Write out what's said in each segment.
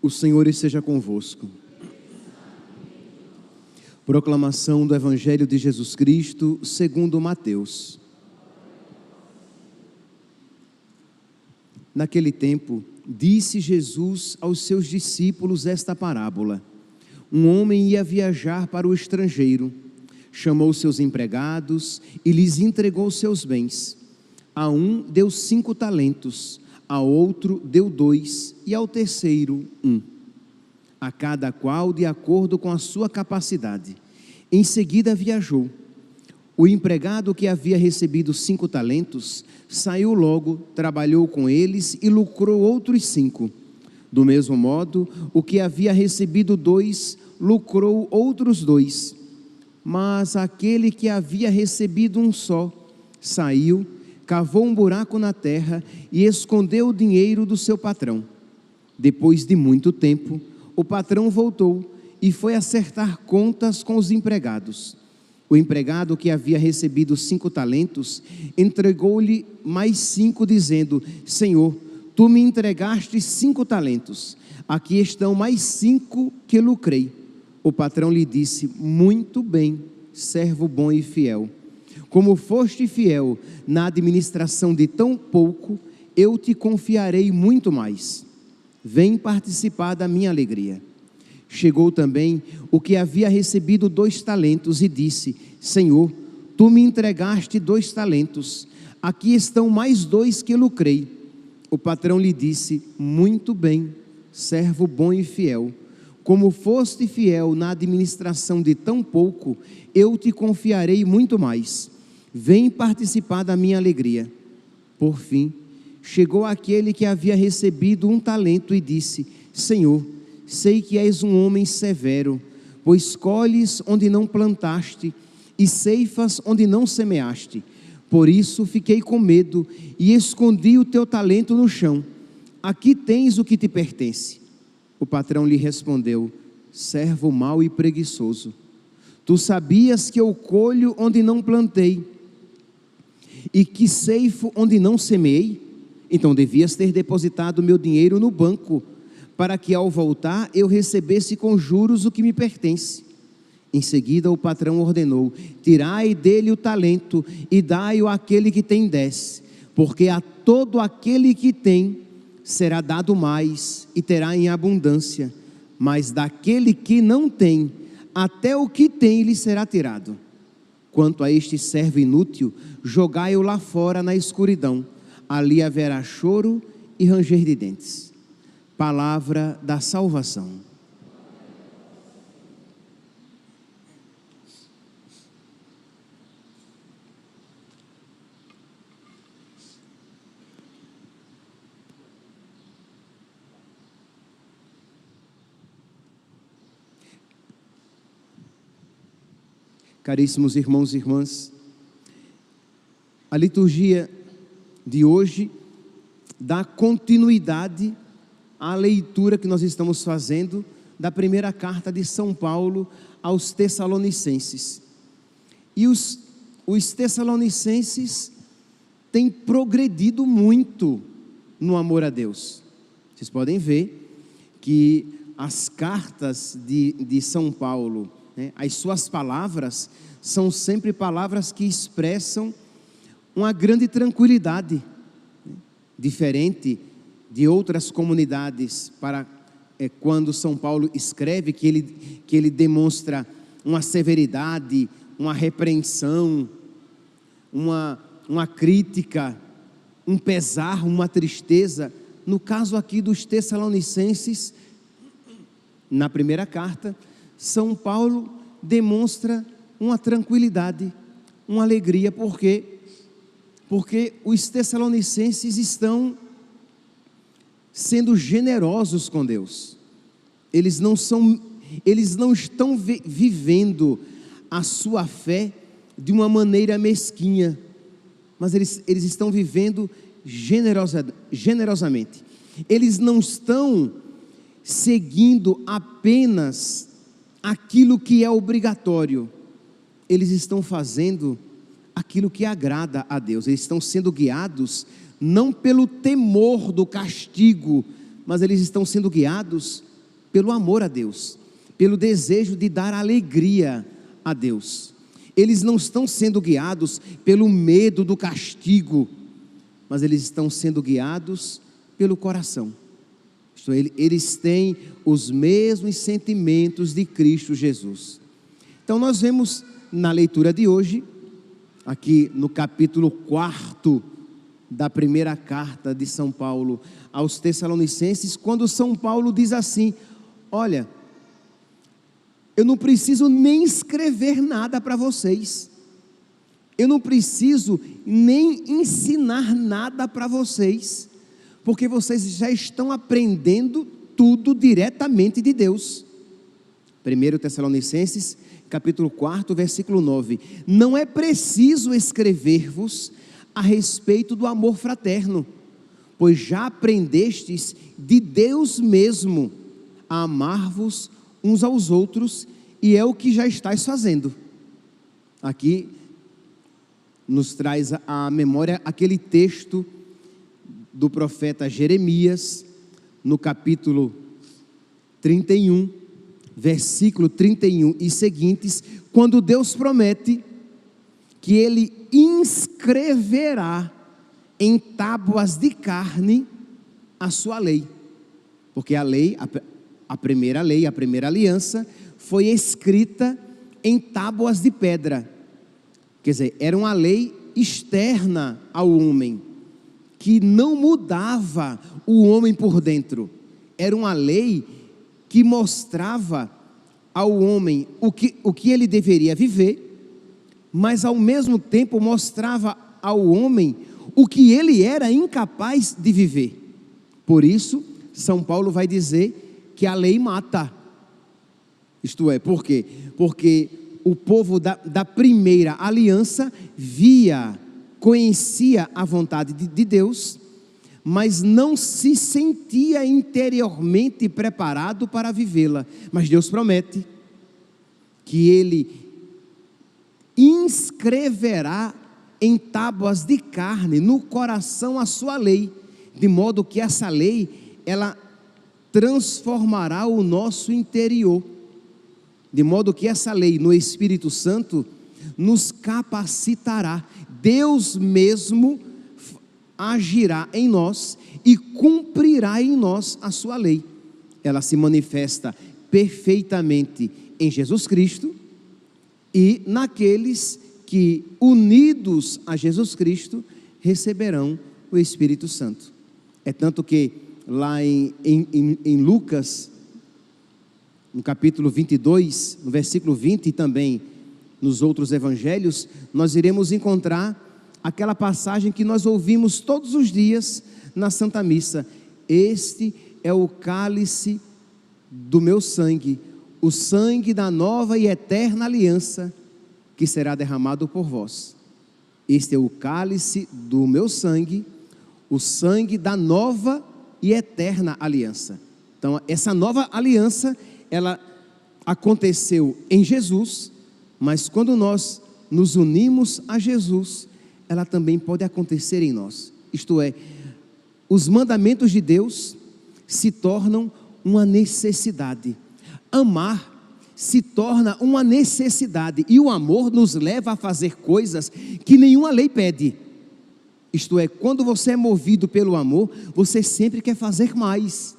O Senhor esteja convosco. Proclamação do Evangelho de Jesus Cristo segundo Mateus. Naquele tempo, disse Jesus aos seus discípulos esta parábola. Um homem ia viajar para o estrangeiro, chamou seus empregados e lhes entregou seus bens. A um deu 5 talentos, a outro deu 2 e ao terceiro 1, a cada qual de acordo com a sua capacidade. Em seguida viajou. O empregado que havia recebido 5 talentos saiu logo, trabalhou com eles e lucrou outros 5. Do mesmo modo, o que havia recebido 2 lucrou outros 2. Mas aquele que havia recebido 1 só saiu, cavou um buraco na terra e escondeu o dinheiro do seu patrão. Depois de muito tempo, o patrão voltou e foi acertar contas com os empregados. O empregado que havia recebido 5 talentos entregou-lhe mais 5, dizendo: Senhor, tu me entregaste 5 talentos, aqui estão mais 5 que lucrei. O patrão lhe disse: muito bem, servo bom e fiel. Como foste fiel na administração de tão pouco, eu te confiarei muito mais. Vem participar da minha alegria. Chegou também o que havia recebido 2 talentos e disse: Senhor, tu me entregaste 2 talentos, aqui estão mais 2 que lucrei. O patrão lhe disse: muito bem, servo bom e fiel. Como foste fiel na administração de tão pouco, eu te confiarei muito mais. Vem participar da minha alegria. Por fim, chegou aquele que havia recebido 1 talento e disse: Senhor, sei que és um homem severo, pois colhes onde não plantaste e ceifas onde não semeaste. Por isso fiquei com medo e escondi o teu talento no chão. Aqui tens o que te pertence. O patrão lhe respondeu: servo mau e preguiçoso, tu sabias que eu colho onde não plantei e que ceifo onde não semeei? Então devias ter depositado meu dinheiro no banco, para que ao voltar eu recebesse com juros o que me pertence. Em seguida o patrão ordenou: tirai dele o talento e dai-o àquele que tem 10, porque a todo aquele que tem será dado mais e terá em abundância, mas daquele que não tem, até o que tem lhe será tirado. Quanto a este servo inútil, jogai-o lá fora na escuridão, ali haverá choro e ranger de dentes. Palavra da salvação. Caríssimos irmãos e irmãs, a liturgia de hoje dá continuidade à leitura que nós estamos fazendo da primeira carta de São Paulo aos Tessalonicenses. E os Tessalonicenses têm progredido muito no amor a Deus. Vocês podem ver que as cartas de São Paulo, as suas palavras são sempre palavras que expressam uma grande tranquilidade, diferente de outras comunidades, quando São Paulo escreve que ele demonstra uma severidade, uma repreensão, uma crítica, um pesar, uma tristeza. No caso aqui dos Tessalonicenses, na primeira carta, São Paulo demonstra uma tranquilidade, uma alegria, porque os Tessalonicenses estão sendo generosos com Deus. Eles não estão vivendo a sua fé de uma maneira mesquinha, mas eles estão vivendo generosamente. Eles não estão seguindo apenas aquilo que é obrigatório, eles estão fazendo aquilo que agrada a Deus. Eles estão sendo guiados não pelo temor do castigo, mas eles estão sendo guiados pelo amor a Deus, pelo desejo de dar alegria a Deus. Eles não estão sendo guiados pelo medo do castigo, mas eles estão sendo guiados pelo coração. Isto é, eles têm os mesmos sentimentos de Cristo Jesus. Então nós vemos na leitura de hoje, aqui no capítulo 4 da primeira carta de São Paulo aos Tessalonicenses, quando São Paulo diz assim: olha, eu não preciso nem escrever nada para vocês, eu não preciso nem ensinar nada para vocês, porque vocês já estão aprendendo tudo diretamente de Deus. 1 Tessalonicenses, capítulo 4, versículo 9: não é preciso escrever-vos a respeito do amor fraterno, pois já aprendestes de Deus mesmo a amar-vos uns aos outros, e é o que já estáis fazendo. Aqui nos traz à memória aquele texto do profeta Jeremias, no capítulo 31, versículo 31 e seguintes, quando Deus promete que Ele inscreverá em tábuas de carne a sua lei, porque a lei, a primeira lei, a primeira aliança, foi escrita em tábuas de pedra, quer dizer, era uma lei externa ao homem, que não mudava o homem por dentro, era uma lei que mostrava ao homem o que ele deveria viver, mas ao mesmo tempo mostrava ao homem o que ele era incapaz de viver. Por isso, São Paulo vai dizer que a lei mata. Isto é, por quê? Porque o povo da primeira aliança conhecia a vontade de Deus, mas não se sentia interiormente preparado para vivê-la. Mas Deus promete que Ele inscreverá em tábuas de carne no coração a sua lei, de modo que essa lei, ela transformará o nosso interior, de modo que essa lei no Espírito Santo nos capacitará. Deus mesmo agirá em nós e cumprirá em nós a sua lei. Ela se manifesta perfeitamente em Jesus Cristo e naqueles que, unidos a Jesus Cristo, receberão o Espírito Santo. É tanto que lá em Lucas, no capítulo 22, no versículo 20, e também nos outros evangelhos, nós iremos encontrar aquela passagem que nós ouvimos todos os dias na Santa Missa: este é o cálice do meu sangue, o sangue da nova e eterna aliança, que será derramado por vós. Este é o cálice do meu sangue, o sangue da nova e eterna aliança. Então, essa nova aliança, ela aconteceu em Jesus, mas quando nós nos unimos a Jesus, ela também pode acontecer em nós. Isto é, os mandamentos de Deus se tornam uma necessidade. Amar se torna uma necessidade, e o amor nos leva a fazer coisas que nenhuma lei pede. Isto é, quando você é movido pelo amor, você sempre quer fazer mais.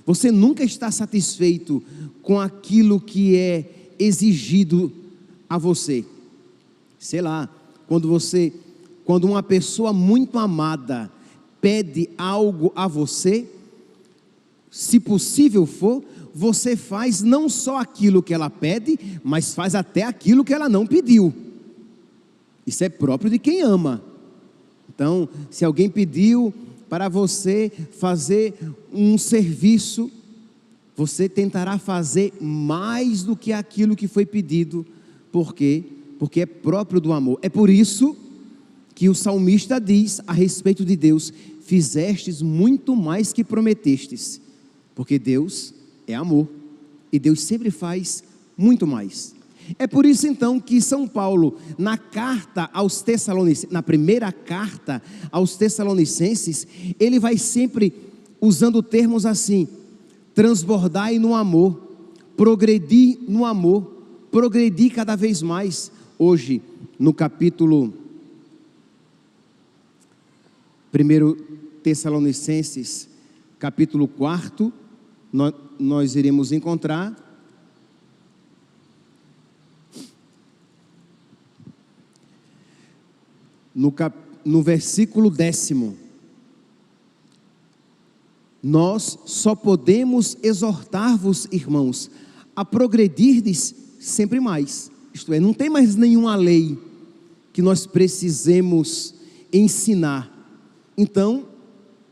Você nunca está satisfeito com aquilo que é exigido a você. Sei lá, quando uma pessoa muito amada pede algo a você, se possível for, você faz não só aquilo que ela pede, mas faz até aquilo que ela não pediu. Isso é próprio de quem ama. Então, se alguém pediu para você fazer um serviço, você tentará fazer mais do que aquilo que foi pedido. Por quê? Porque é próprio do amor. É por isso que o salmista diz a respeito de Deus: fizestes muito mais que prometestes. Porque Deus é amor, e Deus sempre faz muito mais. É por isso então que São Paulo, na carta aos Tessalonicenses, na primeira carta aos Tessalonicenses, ele vai sempre usando termos assim: transbordai no amor, progredir no amor, progredir cada vez mais. Hoje, no capítulo 1 Tessalonicenses, capítulo 4, nós iremos encontrar no versículo 10, nós só podemos exortar-vos, irmãos, a progredirdes sempre mais. Isto é, não tem mais nenhuma lei que nós precisemos ensinar. Então,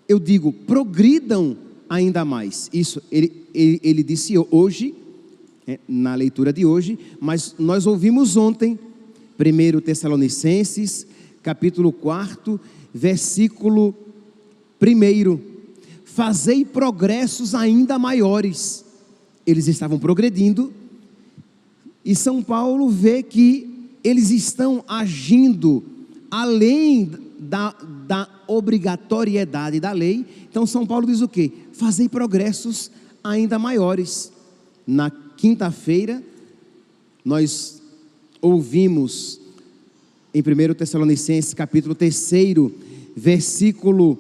eu digo, progridam ainda mais. Isso ele disse hoje, na leitura de hoje, mas nós ouvimos ontem, 1 Tessalonicenses, capítulo 4, versículo 1. Fazei progressos ainda maiores. Eles estavam progredindo, e São Paulo vê que eles estão agindo além da obrigatoriedade da lei. Então São Paulo diz o quê? Fazei progressos ainda maiores. Na quinta-feira, nós ouvimos em 1 Tessalonicenses, capítulo 3, versículo,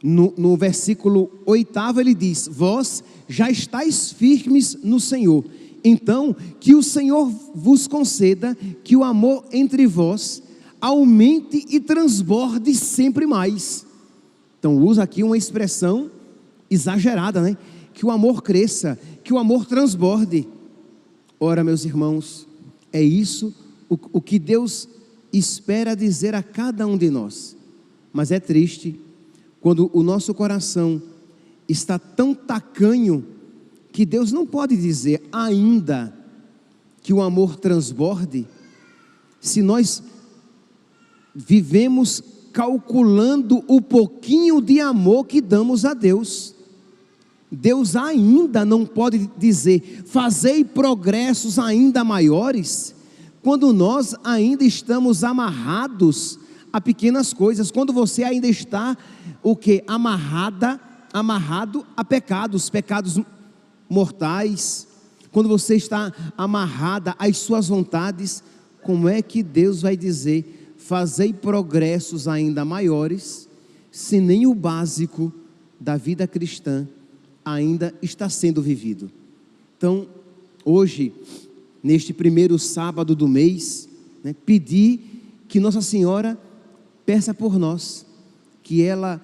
no versículo 8, ele diz: vós já estáis firmes no Senhor, então que o Senhor vos conceda que o amor entre vós aumente e transborde sempre mais. Então usa aqui uma expressão exagerada, né? Que o amor cresça, que o amor transborde. Ora, meus irmãos, é isso o que Deus espera dizer a cada um de nós. Mas é triste quando o nosso coração está tão tacanho que Deus não pode dizer ainda que o amor transborde, se nós vivemos calculando o pouquinho de amor que damos a Deus. Deus ainda não pode dizer, fazei progressos ainda maiores, quando nós ainda estamos amarrados a pequenas coisas, quando você ainda está, amarrado a pecados mortais, quando você está amarrada às suas vontades. Como é que Deus vai dizer, fazei progressos ainda maiores, se nem o básico da vida cristã ainda está sendo vivido? Então, hoje, neste primeiro sábado do mês, pedir que Nossa Senhora peça por nós, que ela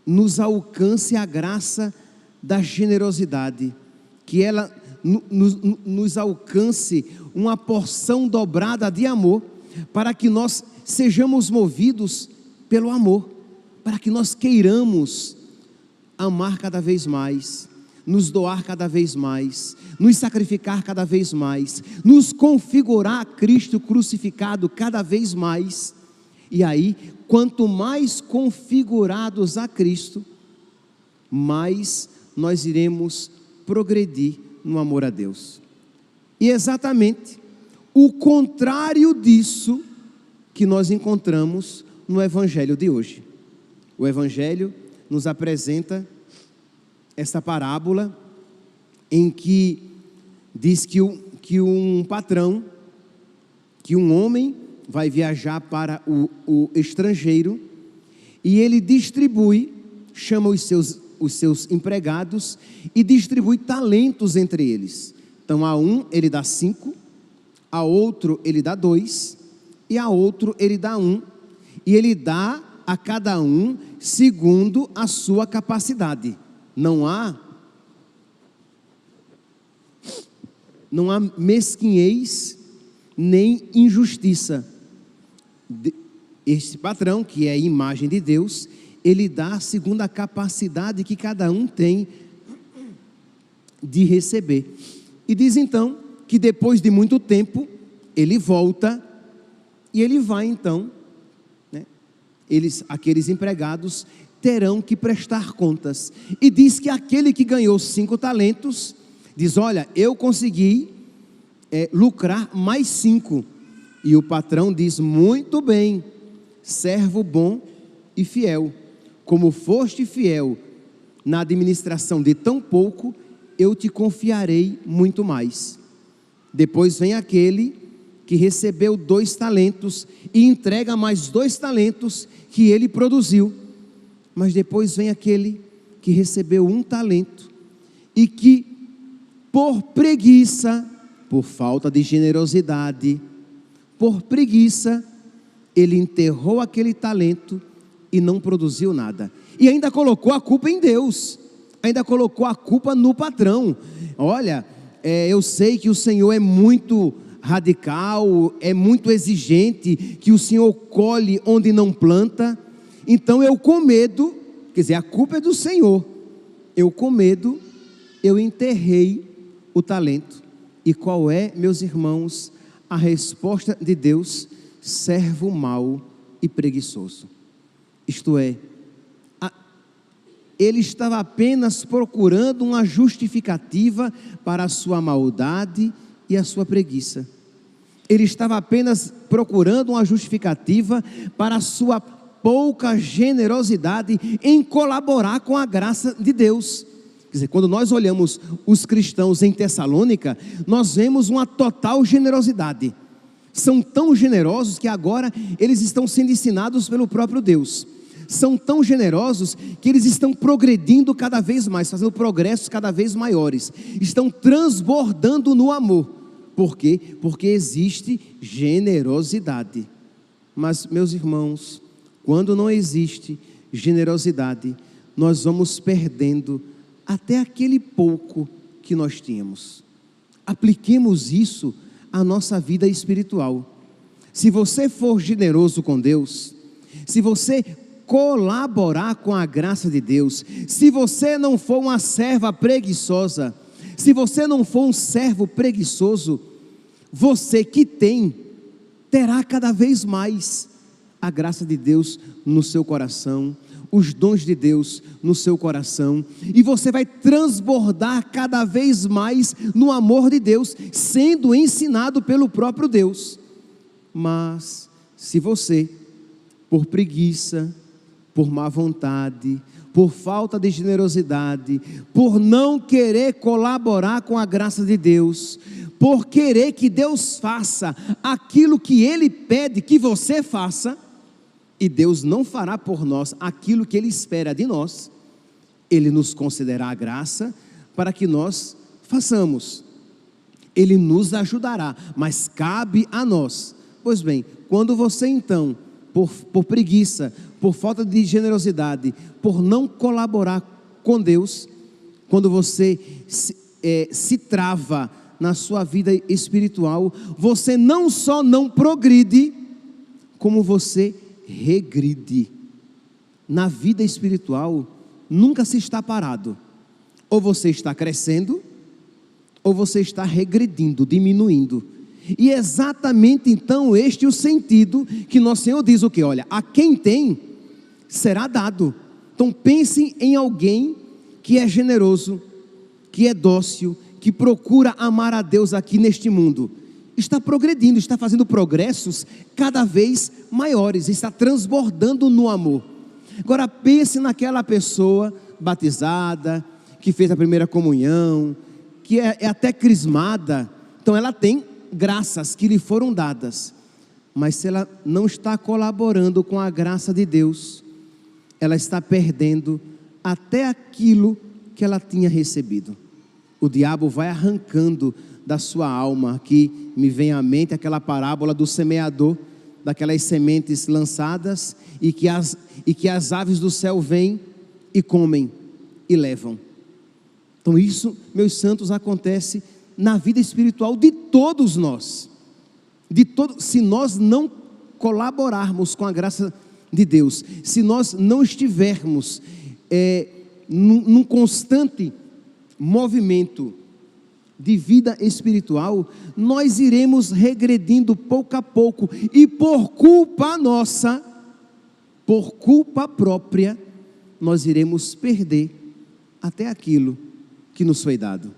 nos alcance a graça da generosidade, que ela nos alcance uma porção dobrada de amor, para que nós sejamos movidos pelo amor, para que nós queiramos amar cada vez mais, nos doar cada vez mais, nos sacrificar cada vez mais, nos configurar a Cristo crucificado cada vez mais. E aí, quanto mais configurados a Cristo, mais nós iremos progredir no amor a Deus. E exatamente o contrário disso que nós encontramos no Evangelho de hoje. O Evangelho nos apresenta essa parábola em que diz que um patrão, que um homem vai viajar para o estrangeiro, e ele distribui, chama os seus empregados e distribui talentos entre eles. Então a um ele dá 5, a outro ele dá 2, e a outro ele dá 1, e ele dá a cada um segundo a sua capacidade. Não há mesquinhez nem injustiça. Este patrão, que é a imagem de Deus, ele dá segundo a capacidade que cada um tem de receber. E diz então que depois de muito tempo ele volta e ele vai então, aqueles empregados terão que prestar contas. E diz que aquele que ganhou 5 talentos, diz: olha, eu consegui lucrar mais 5. E o patrão diz: muito bem, servo bom e fiel, como foste fiel na administração de tão pouco, eu te confiarei muito mais. Depois vem aquele que recebeu 2 talentos e entrega mais 2 talentos que ele produziu. Mas depois vem aquele que recebeu 1 talento e que, por preguiça, por falta de generosidade, por preguiça, ele enterrou aquele talento e não produziu nada. E ainda colocou a culpa em Deus, ainda colocou a culpa no patrão. Olha, eu sei que o Senhor é muito radical, é muito exigente, que o Senhor colhe onde não planta. Então eu, com medo, quer dizer, a culpa é do Senhor, eu, com medo, eu enterrei o talento. E qual é, meus irmãos, a resposta de Deus? Servo mau e preguiçoso. Isto é, ele estava apenas procurando uma justificativa para a sua maldade e a sua preguiça. Ele estava apenas procurando uma justificativa para a sua pouca generosidade em colaborar com a graça de Deus. Quer dizer, quando nós olhamos os cristãos em Tessalônica, nós vemos uma total generosidade. São tão generosos que agora eles estão sendo ensinados pelo próprio Deus. São tão generosos que eles estão progredindo cada vez mais, fazendo progressos cada vez maiores. Estão transbordando no amor. Por quê? Porque existe generosidade. Mas, meus irmãos, quando não existe generosidade, nós vamos perdendo até aquele pouco que nós tínhamos. Apliquemos isso à nossa vida espiritual. Se você for generoso com Deus, se você colaborar com a graça de Deus, se você não for uma serva preguiçosa, se você não for um servo preguiçoso, você que tem, terá cada vez mais a graça de Deus no seu coração, os dons de Deus no seu coração, e você vai transbordar cada vez mais no amor de Deus, sendo ensinado pelo próprio Deus. Mas se você, por preguiça, por má vontade, por falta de generosidade, por não querer colaborar com a graça de Deus, por querer que Deus faça aquilo que Ele pede que você faça, e Deus não fará por nós aquilo que Ele espera de nós, Ele nos concederá a graça para que nós façamos. Ele nos ajudará, mas cabe a nós. Pois bem, quando você então, por preguiça, por falta de generosidade, por não colaborar com Deus, quando você se trava na sua vida espiritual, você não só não progride, como você regride. Na vida espiritual, nunca se está parado. Ou você está crescendo, ou você está regredindo, diminuindo. E exatamente então este é o sentido que nosso Senhor diz o que? Olha, a quem tem, será dado. Então pense em alguém que é generoso, que é dócil, que procura amar a Deus aqui neste mundo. Está progredindo, está fazendo progressos cada vez maiores, está transbordando no amor. Agora pense naquela pessoa batizada, que fez a primeira comunhão, que é até crismada. Então ela tem graças que lhe foram dadas, mas se ela não está colaborando com a graça de Deus, ela está perdendo até aquilo que ela tinha recebido. O diabo vai arrancando da sua alma. Aqui me vem à mente aquela parábola do semeador, daquelas sementes lançadas e que as aves do céu vêm e comem e levam. Então isso, meus santos, acontece na vida espiritual de todos nós. Se nós não colaborarmos com a graça de Deus, se nós não estivermos num constante movimento de vida espiritual, nós iremos regredindo pouco a pouco, e por culpa nossa, por culpa própria, nós iremos perder até aquilo que nos foi dado.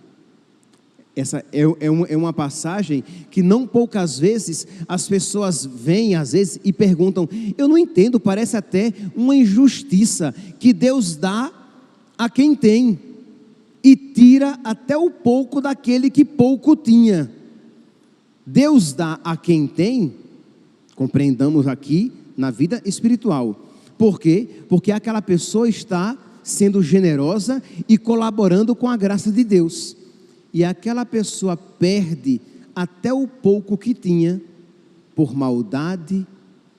Essa é uma passagem que não poucas vezes as pessoas vêm às vezes e perguntam: eu não entendo, parece até uma injustiça que Deus dá a quem tem, e tira até o pouco daquele que pouco tinha. Deus dá a quem tem, compreendamos aqui, na vida espiritual. Por quê? Porque aquela pessoa está sendo generosa e colaborando com a graça de Deus. E aquela pessoa perde até o pouco que tinha, por maldade,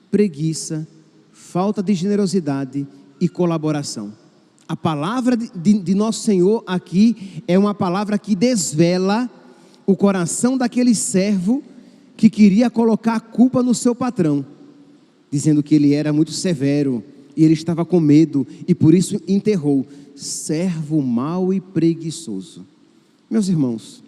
preguiça, falta de generosidade e colaboração. A palavra de nosso Senhor aqui é uma palavra que desvela o coração daquele servo que queria colocar a culpa no seu patrão, dizendo que ele era muito severo e ele estava com medo e por isso enterrou. Servo mau e preguiçoso. Meus irmãos,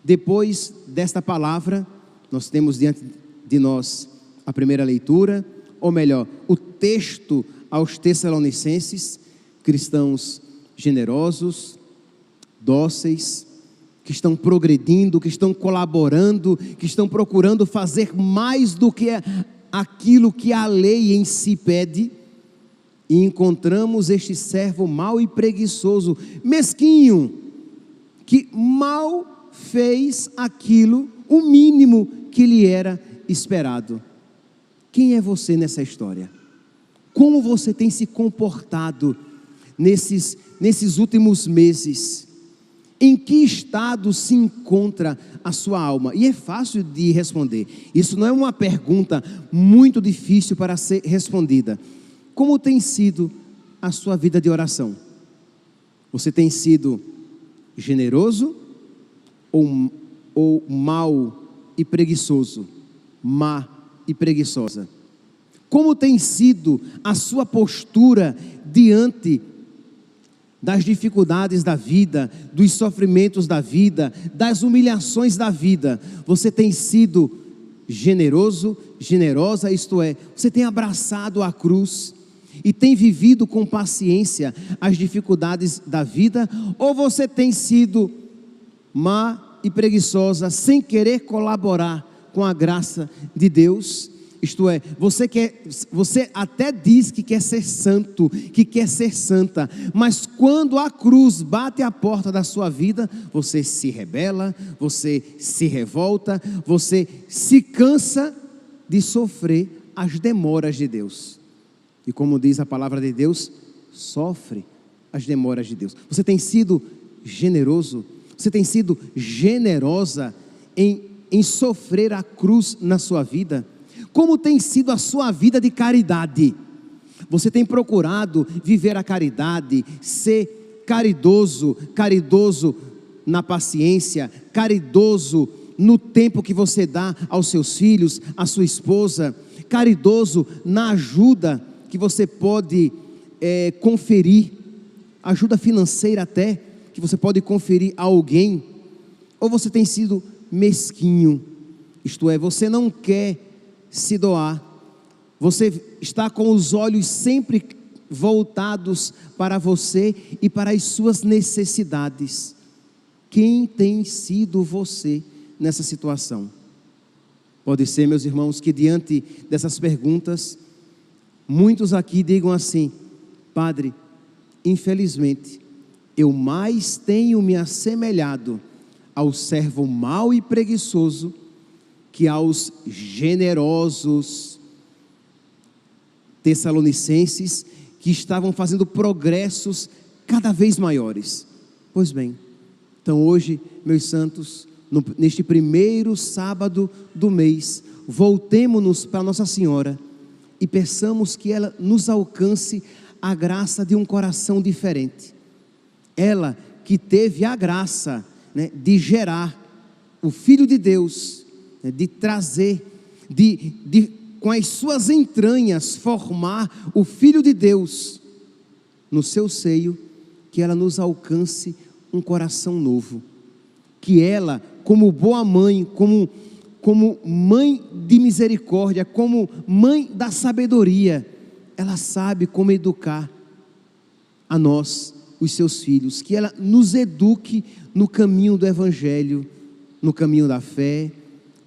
depois desta palavra, nós temos diante de nós a primeira leitura, ou melhor, o texto aos Tessalonicenses, cristãos generosos, dóceis, que estão progredindo, que estão colaborando, que estão procurando fazer mais do que aquilo que a lei em si pede. E encontramos este servo mau e preguiçoso, mesquinho, que mal fez aquilo, o mínimo que lhe era esperado. Quem é você nessa história? Como você tem se comportado nesses últimos meses? Em que estado se encontra a sua alma? E é fácil de responder. Isso não é uma pergunta muito difícil para ser respondida. Como tem sido a sua vida de oração? Você tem sido generoso ou mau e preguiçoso? Má e preguiçosa? Como tem sido a sua postura diante das dificuldades da vida, dos sofrimentos da vida, das humilhações da vida? Você tem sido generoso, generosa, isto é, você tem abraçado a cruz e tem vivido com paciência as dificuldades da vida? Ou você tem sido má e preguiçosa, sem querer colaborar com a graça de Deus? Isto é, você até diz que quer ser santo, que quer ser santa, mas quando a cruz bate à porta da sua vida, você se rebela, você se revolta, você se cansa de sofrer as demoras de Deus. E como diz a palavra de Deus, sofre as demoras de Deus. Você tem sido generoso, você tem sido generosa em sofrer a cruz na sua vida? Como tem sido a sua vida de caridade? Você tem procurado viver a caridade, ser caridoso na paciência, caridoso no tempo que você dá aos seus filhos, à sua esposa, caridoso na ajuda que você pode conferir, ajuda financeira até, que você pode conferir a alguém? Ou você tem sido mesquinho, isto é, você não quer se doar, você está com os olhos sempre voltados para você e para as suas necessidades? Quem tem sido você nessa situação? Pode ser, meus irmãos, que diante dessas perguntas, muitos aqui digam assim: Padre, infelizmente, eu mais tenho me assemelhado ao servo mau e preguiçoso que aos generosos tessalonicenses, que estavam fazendo progressos cada vez maiores. Pois bem, então hoje, meus santos, neste primeiro sábado do mês, voltemo-nos para Nossa Senhora e peçamos que ela nos alcance a graça de um coração diferente. Ela que teve a graça, de gerar o Filho de Deus, de trazer, com as suas entranhas, formar o Filho de Deus no seu seio, que ela nos alcance um coração novo. Que ela, como boa mãe, como mãe de misericórdia, como mãe da sabedoria, ela sabe como educar a nós, os seus filhos. Que ela nos eduque no caminho do Evangelho, no caminho da fé,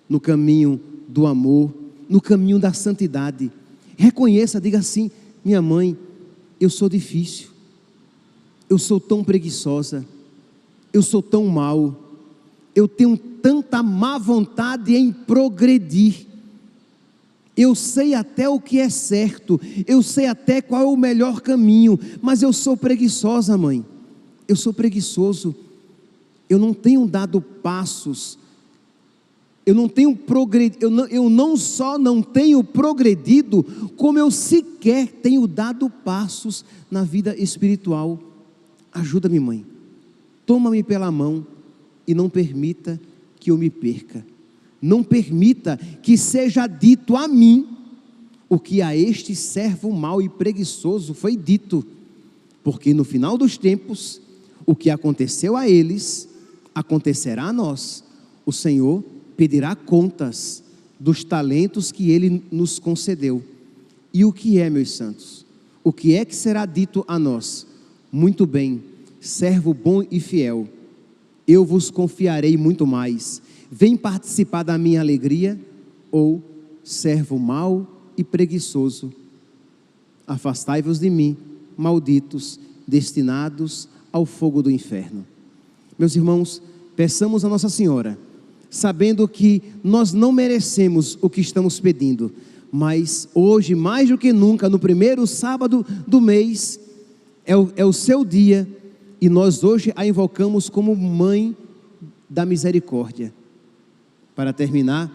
no caminho do amor, no caminho da santidade. Reconheça, diga assim: minha mãe, eu sou difícil, eu sou tão preguiçosa, eu sou tão mal, eu tenho tanta má vontade em progredir. Eu sei até o que é certo, eu sei até qual é o melhor caminho, mas eu sou preguiçosa, mãe. Eu sou preguiçoso, eu não tenho dado passos, eu não só não tenho progredido, como eu sequer tenho dado passos na vida espiritual. Ajuda-me, mãe, toma-me pela mão e não permita que eu me perca. Não permita que seja dito a mim o que a este servo mau e preguiçoso foi dito, porque no final dos tempos, o que aconteceu a eles, acontecerá a nós. O Senhor pedirá contas dos talentos que Ele nos concedeu. E o que é, meus santos? O que é que será dito a nós? Muito bem, servo bom e fiel, eu vos confiarei muito mais. Vem participar da minha alegria. Ou, servo mau e preguiçoso, afastai-vos de mim, malditos, destinados ao fogo do inferno. Meus irmãos, peçamos a Nossa Senhora, sabendo que nós não merecemos o que estamos pedindo, mas hoje, mais do que nunca, no primeiro sábado do mês, é o seu dia, e nós hoje a invocamos como Mãe da Misericórdia. Para terminar,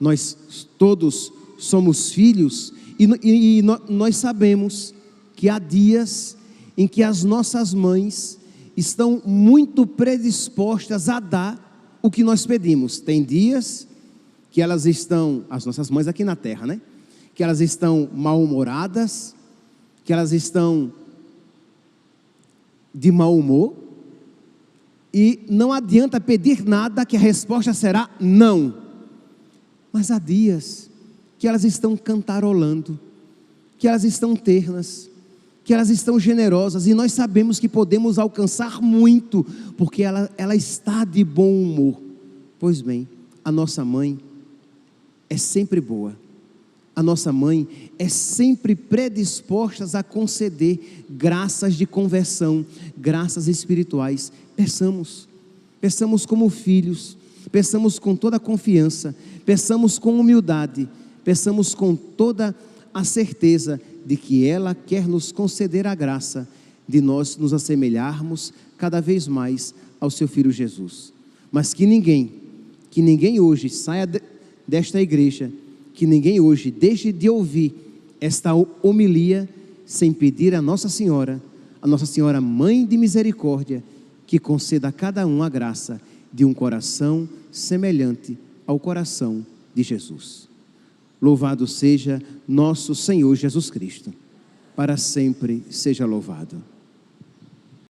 nós todos somos filhos, e nós sabemos que há dias em que as nossas mães estão muito predispostas a dar o que nós pedimos. Tem dias que elas estão, as nossas mães aqui na terra, né? Que elas estão mal-humoradas, que elas estão de mau humor, e não adianta pedir nada que a resposta será não. Mas há dias que elas estão cantarolando, que elas estão ternas, que elas estão generosas, e nós sabemos que podemos alcançar muito, porque ela está de bom humor. Pois bem, a nossa mãe é sempre boa, a nossa mãe é sempre predisposta a conceder graças de conversão, graças espirituais. Peçamos como filhos, peçamos com toda a confiança, peçamos com humildade, peçamos com toda a certeza de que ela quer nos conceder a graça de nós nos assemelharmos cada vez mais ao seu Filho Jesus. Mas que ninguém hoje saia desta igreja, que ninguém hoje deixe de ouvir esta homilia sem pedir a Nossa Senhora Mãe de Misericórdia, que conceda a cada um a graça de um coração semelhante ao coração de Jesus. Louvado seja nosso Senhor Jesus Cristo, para sempre seja louvado.